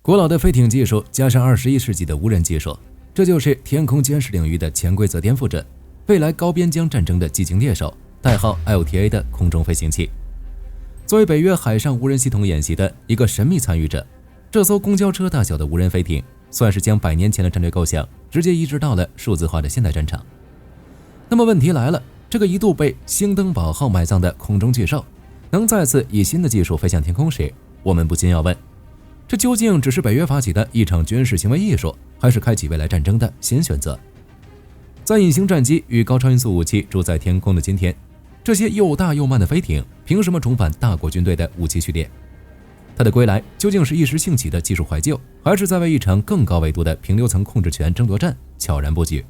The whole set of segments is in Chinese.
古老的飞艇技术加上21世纪的无人技术，这就是天空监视领域的潜规则颠覆者，未来高边疆战争的寂静猎手，代号 LTA 的空中飞行器。作为北约海上无人系统演习的一个神秘参与者，这艘公交车大小的无人飞艇算是将100年前的战略构想直接移植到了数字化的现代战场。那么问题来了，这个一度被兴登堡号埋葬的空中巨兽能再次以新的技术飞向天空时，我们不禁要问，这究竟只是北约发起的一场军事行为艺术，还是开启未来战争的新选择？在隐形战机与高超音速武器住在天空的今天，这些又大又慢的飞艇凭什么重返大国军队的武器序列？它的归来究竟是一时兴起的技术怀旧，还是在为一场更高维度的平流层控制权争夺战悄然布局？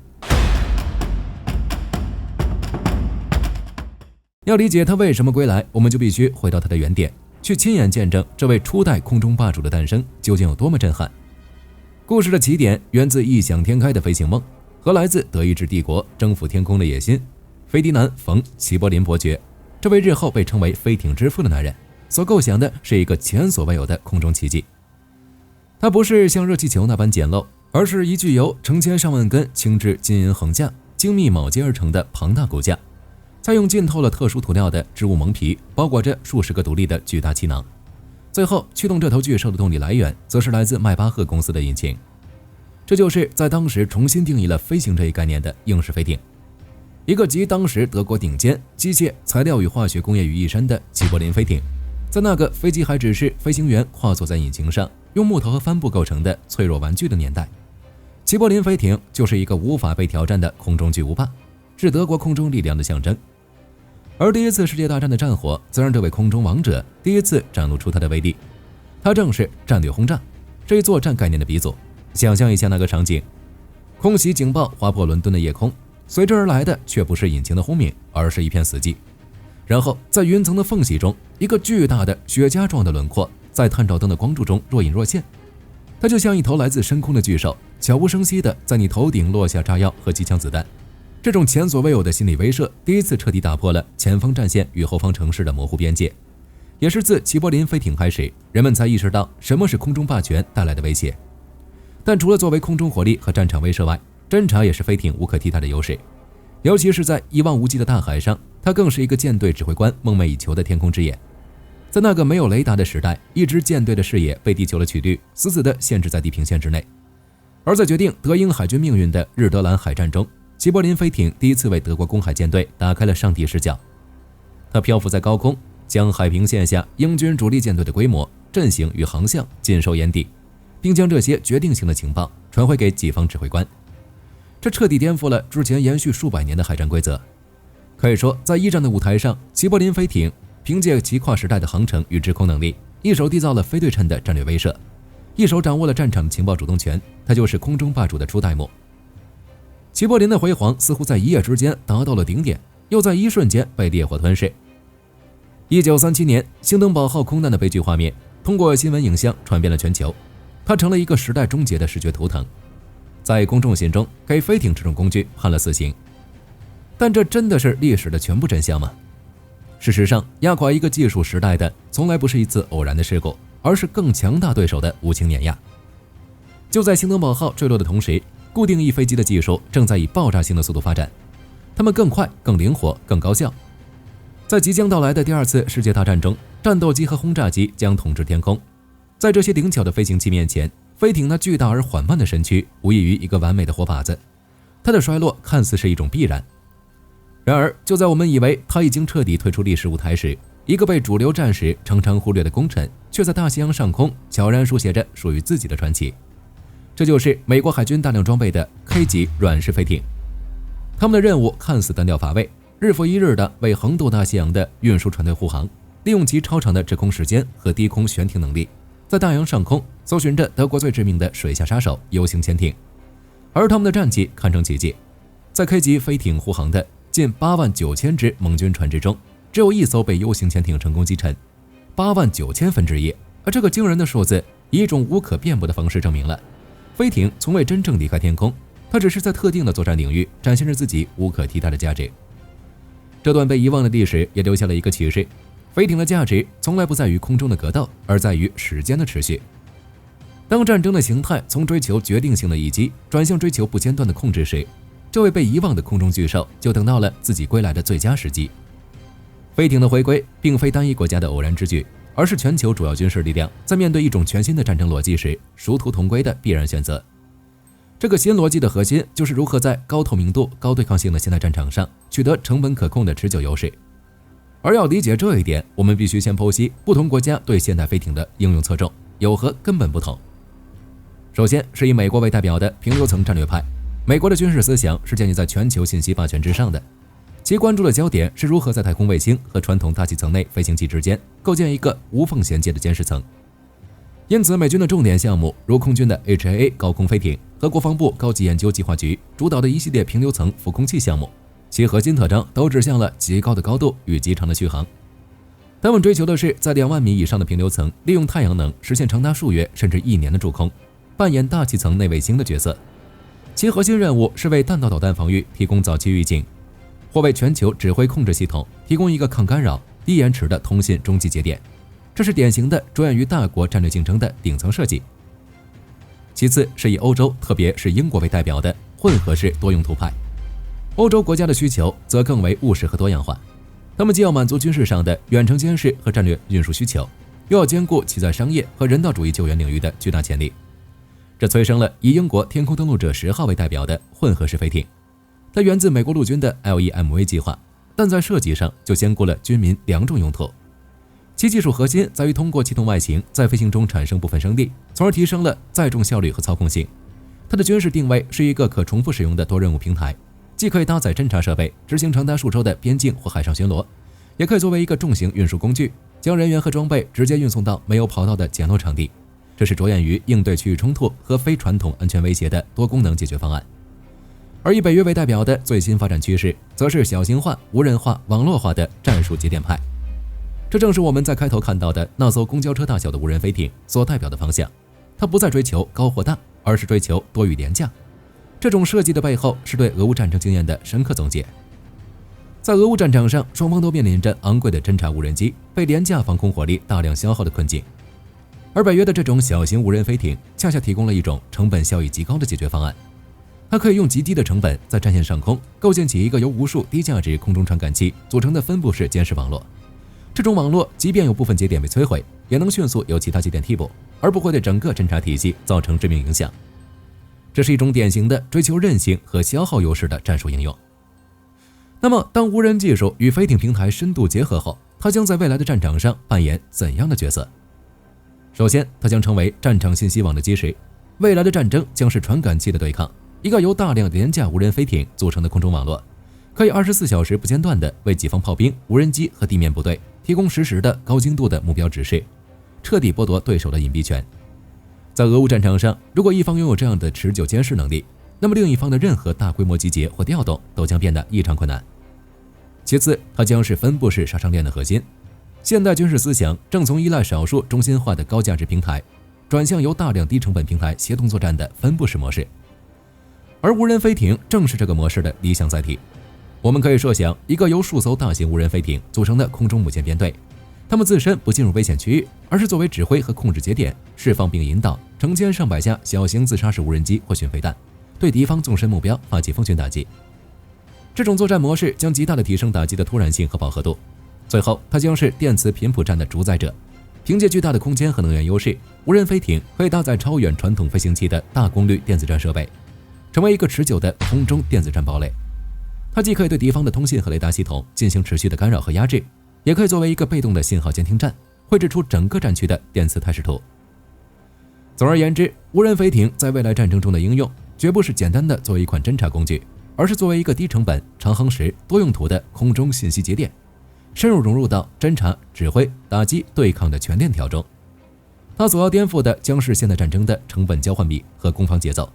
要理解它为什么归来，我们就必须回到它的原点，去亲眼见证这位初代空中霸主的诞生究竟有多么震撼。故事的起点源自异想天开的飞行梦和来自德意志帝国征服天空的野心。费迪南·冯·齐柏林伯爵，这位日后被称为飞艇之父的男人，所构想的是一个前所未有的空中奇迹。它不是像热气球那般简陋，而是一具由成千上万根轻质金银横架精密铆接而成的庞大骨架，再用浸透了特殊涂料的织物蒙皮包裹着数十个独立的巨大气囊。最后驱动这头巨兽的动力来源则是来自迈巴赫公司的引擎。这就是在当时重新定义了飞行这一概念的硬式飞艇，一个集当时德国顶尖机械、材料与化学工业于一身的齐柏林飞艇。在那个飞机还只是飞行员跨坐在引擎上，用木头和帆布构成的脆弱玩具的年代，齐柏林飞艇就是一个无法被挑战的空中巨无霸，是德国空中力量的象征。而第一次世界大战的战火则让这位空中王者第一次展露出他的威力，他正是战略轰炸这一作战概念的鼻祖。想象一下那个场景，空袭警报划破伦敦的夜空，随之而来的却不是引擎的轰鸣，而是一片死寂。然后在云层的缝隙中，一个巨大的雪茄状的轮廓在探照灯的光柱中若隐若现，它就像一头来自深空的巨兽，悄无声息地在你头顶落下炸药和机枪子弹。这种前所未有的心理威慑第一次彻底打破了前方战线与后方城市的模糊边界，也是自齐柏林飞艇开始，人们才意识到什么是空中霸权带来的威胁。但除了作为空中火力和战场威慑外，侦察也是飞艇无可替代的优势，尤其是在一望无际的大海上，它更是一个舰队指挥官梦寐以求的天空之眼。在那个没有雷达的时代，一支舰队的视野被地球的曲率死死地限制在地平线之内。而在决定德英海军命运的日德兰海战中，齐柏林飞艇第一次为德国公海舰队打开了上帝视角。它漂浮在高空，将海平线下英军主力舰队的规模、阵型与航向尽收眼底，并将这些决定性的情报传回给己方指挥官。这彻底颠覆了之前延续数百年的海战规则。可以说，在一战的舞台上，齐柏林飞艇凭借其跨时代的航程与制空能力，一手缔造了非对称的战略威慑，一手掌握了战场的情报主动权，它就是空中霸主的初代目。齐柏林的辉煌似乎在一夜之间达到了顶点，又在一瞬间被烈火吞噬。1937年，兴登堡号空难的悲剧画面通过新闻影像传遍了全球，它成了一个时代终结的视觉图腾，在公众心中给飞艇这种工具判了死刑。但这真的是历史的全部真相吗？事实上，压垮一个技术时代的从来不是一次偶然的事故，而是更强大对手的无情碾压。就在兴登堡号坠落的同时，固定翼飞机的技术正在以爆炸性的速度发展，它们更快、更灵活、更高效。在即将到来的第二次世界大战中，战斗机和轰炸机将统治天空。在这些灵巧的飞行器面前，飞艇那巨大而缓慢的身躯无异于一个完美的活靶子，它的衰落看似是一种必然。然而，就在我们以为它已经彻底退出历史舞台时，一个被主流战士常常忽略的功臣，却在大西洋上空悄然书写着属于自己的传奇。这就是美国海军大量装备的 K 级软式飞艇。他们的任务看似单调乏味，日复一日地为横渡大西洋的运输船队护航，利用其超长的制空时间和低空悬停能力，在大洋上空搜寻着德国最致命的水下杀手 U 型潜艇。而他们的战绩堪称奇迹，在 K 级飞艇护航的近89000只盟军船只中，只有一艘被 U 型潜艇成功击沉，89000分之1。而这个惊人的数字以一种无可辩驳的方式证明了飞艇从未真正离开天空，它只是在特定的作战领域展现着自己无可替代的价值。这段被遗忘的历史也留下了一个启示：飞艇的价值从来不在于空中的格斗，而在于时间的持续。当战争的形态从追求决定性的一击转向追求不间断的控制时，这位被遗忘的空中巨兽就等到了自己归来的最佳时机。飞艇的回归并非单一国家的偶然之举，而是全球主要军事力量在面对一种全新的战争逻辑时殊途同归的必然选择。这个新逻辑的核心就是如何在高透明度、高对抗性的现代战场上取得成本可控的持久优势。而要理解这一点，我们必须先剖析不同国家对现代飞艇的应用侧重有何根本不同。首先是以美国为代表的平流层战略派，美国的军事思想是建立在全球信息霸权之上的，其关注的焦点是如何在太空卫星和传统大气层内飞行器之间构建一个无缝衔接的监视层。因此，美军的重点项目如空军的 HAA 高空飞艇和国防部高级研究计划局主导的一系列平流层浮空器项目，其核心特征都指向了极高的高度与极长的续航。他们追求的是在2万米以上的平流层利用太阳能实现长达数月甚至1年的驻空，扮演大气层内卫星的角色。其核心任务是为弹道导弹防御提供早期预警，或为全球指挥控制系统提供一个抗干扰、低延迟的通信中继节点。这是典型的着眼于大国战略竞争的顶层设计。其次是以欧洲，特别是英国为代表的混合式多用途派。欧洲国家的需求则更为务实和多样化，他们既要满足军事上的远程监视和战略运输需求，又要兼顾其在商业和人道主义救援领域的巨大潜力。这催生了以英国天空登陆者10号为代表的混合式飞艇，它源自美国陆军的 LEMV 计划，但在设计上就兼顾了军民2种用途。其技术核心在于通过气动外形在飞行中产生部分升力，从而提升了载重效率和操控性。它的军事定位是一个可重复使用的多任务平台，既可以搭载侦察设备执行长达数周的边境或海上巡逻，也可以作为一个重型运输工具，将人员和装备直接运送到没有跑道的减落场地。这是着眼于应对区域冲突和非传统安全威胁的多功能解决方案。而以北约为代表的最新发展趋势，则是小型化、无人化、网络化的战术节点派。这正是我们在开头看到的那艘公交车大小的无人飞艇所代表的方向。它不再追求高或大，而是追求多与廉价。这种设计的背后是对俄乌战争经验的深刻总结。在俄乌战场上，双方都面临着昂贵的侦察无人机被廉价防空火力大量消耗的困境。而北约的这种小型无人飞艇恰恰提供了一种成本效益极高的解决方案。它可以用极低的成本在战线上空构建起一个由无数低价值空中传感器组成的分布式监视网络。这种网络即便有部分节点被摧毁，也能迅速由其他节点替补，而不会对整个侦察体系造成致命影响。这是一种典型的追求韧性和消耗优势的战术应用。那么，当无人技术与飞艇平台深度结合后，它将在未来的战场上扮演怎样的角色？首先，它将成为战场信息网的基石。未来的战争将是传感器的对抗，一个由大量廉价无人飞艇组成的空中网络，可以24小时不间断地为己方炮兵、无人机和地面部队提供实时的高精度的目标指示，彻底剥夺对手的隐蔽权。在俄乌战场上，如果一方拥有这样的持久监视能力，那么另一方的任何大规模集结或调动都将变得异常困难。其次，它将是分布式杀伤链的核心。现代军事思想正从依赖少数中心化的高价值平台，转向由大量低成本平台协同作战的分布式模式。而无人飞艇正是这个模式的理想载体。我们可以设想一个由数艘大型无人飞艇组成的空中母舰编队，它们自身不进入危险区域，而是作为指挥和控制节点，释放并引导成千上百架小型自杀式无人机或巡飞弹，对敌方纵深目标发起风群打击。这种作战模式将极大地提升打击的突然性和饱和度。最后，它将是电磁频谱战的主宰者。凭借巨大的空间和能源优势，无人飞艇可以搭载超远传统飞行器的大功率电子战设备，成为一个持久的空中电子战堡垒。它既可以对敌方的通信和雷达系统进行持续的干扰和压制，也可以作为一个被动的信号监听站，绘制出整个战区的电磁态势图。总而言之，无人飞艇在未来战争中的应用，绝不是简单的作为一款侦察工具，而是作为一个低成本、长航时、多用途的空中信息节点，深入融入到侦察、指挥、打击、对抗的全链条中。它所要颠覆的将是现代战争的成本交换比和攻防节奏。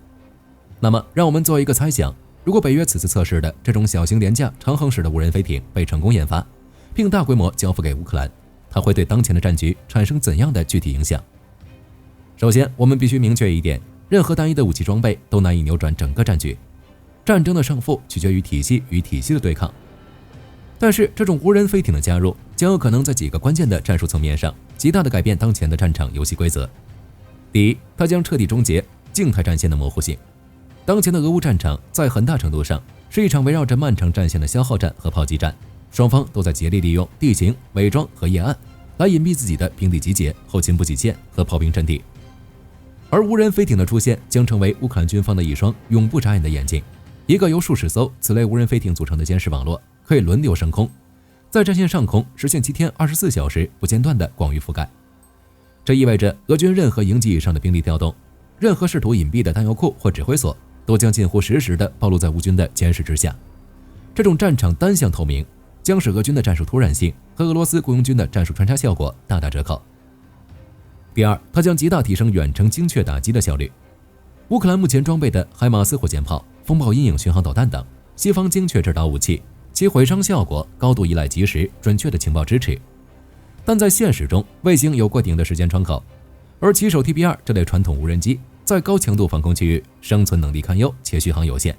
那么，让我们做一个猜想，如果北约此次测试的这种小型廉价长航式的无人飞艇被成功研发，并大规模交付给乌克兰，它会对当前的战局产生怎样的具体影响？首先，我们必须明确一点，任何单一的武器装备都难以扭转整个战局。战争的胜负取决于体系与体系的对抗。但是，这种无人飞艇的加入将有可能在几个关键的战术层面上极大地改变当前的战场游戏规则。第一，它将彻底终结静态战线的模糊性。当前的俄乌战场在很大程度上是一场围绕着漫长战线的消耗战和炮击战，双方都在竭力利用地形、伪装和夜暗来隐蔽自己的兵力集结、后勤补给线和炮兵阵地。而无人飞艇的出现将成为乌克兰军方的一双永不眨眼的眼睛，一个由数十艘此类无人飞艇组成的监视网络可以轮流升空，在战线上空实现7天24小时不间断的广域覆盖。这意味着俄军任何营级以上的兵力调动，任何试图隐蔽的弹药库或指挥所都将近乎实时地暴露在乌军的监视之下。这种战场单向透明将使俄军的战术突然性和俄罗斯雇佣军的战术穿插效果大打折扣。第二，它将极大提升远程精确打击的效率。乌克兰目前装备的海马斯火箭炮、风暴阴影巡航导弹等西方精确制导武器，其毁伤效果高度依赖及时、准确的情报支持。但在现实中，卫星有过顶的时间窗口，而骑手 TB2 这类传统无人机在高强度防空区域生存能力堪忧且续航有限。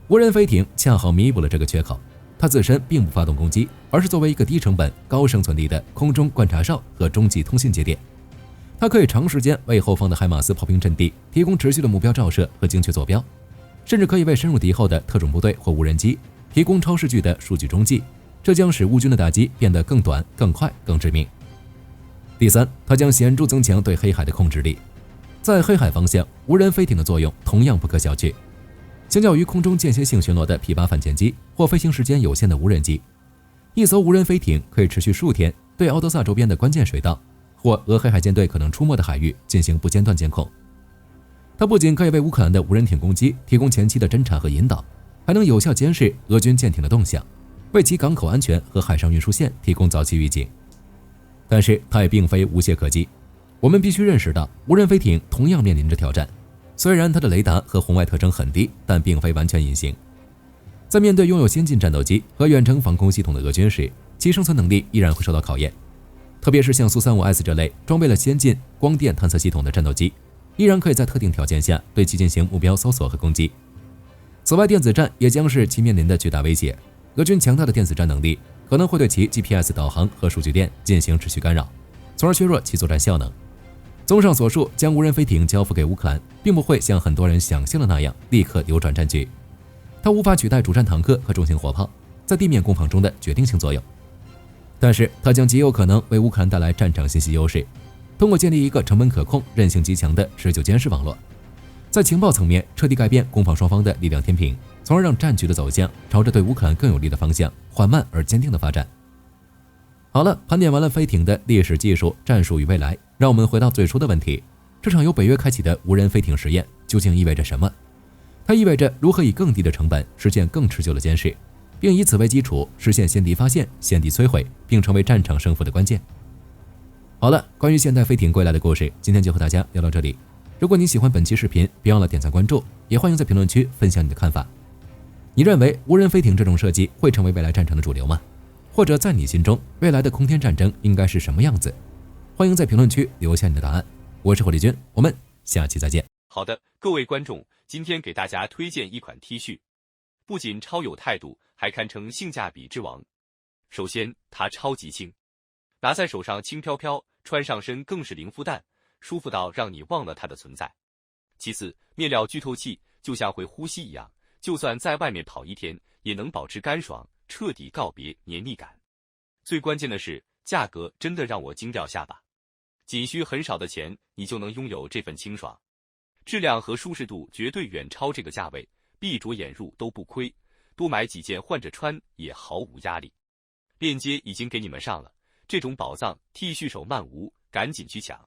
无人飞艇恰好弥补了这个缺口，它自身并不发动攻击，而是作为一个低成本、高生存力的空中观察哨和中继通信节点。它可以长时间为后方的海马斯炮兵阵地提供持续的目标照射和精确坐标，甚至可以为深入敌后的特种部队或无人机提供超视距的数据中继，这将使乌军的打击变得更短、更快、更致命。第三，它将显著增强对黑海的控制力。在黑海方向，无人飞艇的作用同样不可小觑。相较于空中间歇性巡逻的 P8反潜机或飞行时间有限的无人机，一艘无人飞艇可以持续数天对敖德萨周边的关键水道或俄黑海舰队可能出没的海域进行不间断监控。它不仅可以为乌克兰的无人艇攻击提供前期的侦察和引导，还能有效监视俄军舰艇的动向，为其港口安全和海上运输线提供早期预警。但是它也并非无懈可击，我们必须认识到无人飞艇同样面临着挑战。虽然它的雷达和红外特征很低，但并非完全隐形。在面对拥有先进战斗机和远程防空系统的俄军时，其生存能力依然会受到考验。特别是像苏 35S 这类装备了先进光电探测系统的战斗机，依然可以在特定条件下对其进行目标搜索和攻击。此外，电子战也将是其面临的巨大威胁。俄军强大的电子战能力可能会对其 GPS 导航和数据链进行持续干扰，从而削弱其作战效能。综上所述，将无人飞艇交付给乌克兰，并不会像很多人想象的那样立刻扭转战局。它无法取代主战坦克和重型火炮在地面攻防中的决定性作用，但是它将极有可能为乌克兰带来战场信息优势，通过建立一个成本可控、韧性极强的持久监视网络，在情报层面彻底改变攻防双方的力量天平，从而让战局的走向朝着对乌克兰更有利的方向缓慢而坚定的发展。好了，盘点完了飞艇的历史、技术、战术与未来，让我们回到最初的问题：这场由北约开启的无人飞艇实验究竟意味着什么？它意味着如何以更低的成本实现更持久的监视，并以此为基础实现先敌发现、先敌摧毁，并成为战场胜负的关键。好了，关于现代飞艇归来的故事，今天就和大家聊到这里。如果你喜欢本期视频，别忘了点赞关注，也欢迎在评论区分享你的看法。你认为无人飞艇这种设计会成为未来战场的主流吗？或者在你心中，未来的空天战争应该是什么样子？欢迎在评论区留下你的答案。我是火力军，我们下期再见。好的，各位观众，今天给大家推荐一款 T 恤，不仅超有态度，还堪称性价比之王。首先，它超级轻，拿在手上轻飘飘，穿上身更是零负担，舒服到让你忘了它的存在。其次，面料具透气，就像会呼吸一样，就算在外面跑一天，也能保持干爽，彻底告别黏腻感。最关键的是，价格真的让我惊掉下巴，仅需很少的钱，你就能拥有这份清爽。质量和舒适度绝对远超这个价位，闭着眼入都不亏，多买几件换着穿也毫无压力。链接已经给你们上了，这种宝藏 T 恤手慢无，赶紧去抢。